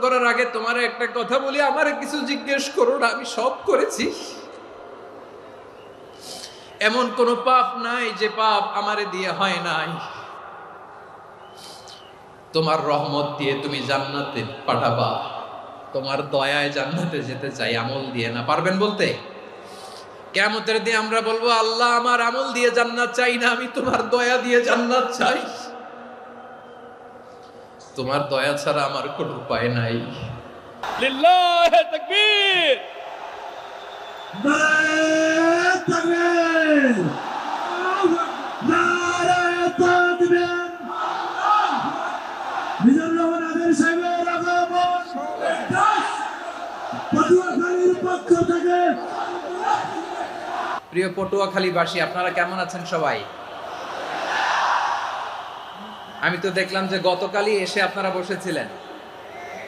করার আগে তোমার একটা কথা বলি, আমারে কিছু জিজ্ঞেস করো না, আমি সব করেছি। এমন কোন পাপ নাই যে পাপ আমারে দিয়ে হয় নাই। তোমার রহমত দিয়ে তুমি জান্নাতে পাঠাবা, তোমার দয়ায় জান্নাতে যেতে চাই, আমল দিয়ে না। পারবেন বলতে? কিয়ামতের দিন আমরা বলবো, আল্লাহ আমার আমল দিয়ে জান্নাত চাই না, আমি তোমার দয়া দিয়ে জান্নাত চাই। তোমার দয়া ছাড়া আমার কোনো উপায় নাই। লিল্লাহি তাকবীর। নারায়ে তাকবীর, নারায়ে তাকবীর। মিজানুর রহমান আদের সাহেবের আগমন পটুয়াখালীর পক্ষ থেকে। প্রিয় পটুয়াখালীবাসী, আপনারা কেমন আছেন সবাই? আমি তো দেখলাম যে গতকালই এসে আপনারা বসেছিলেন।